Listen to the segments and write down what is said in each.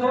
2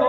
2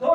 2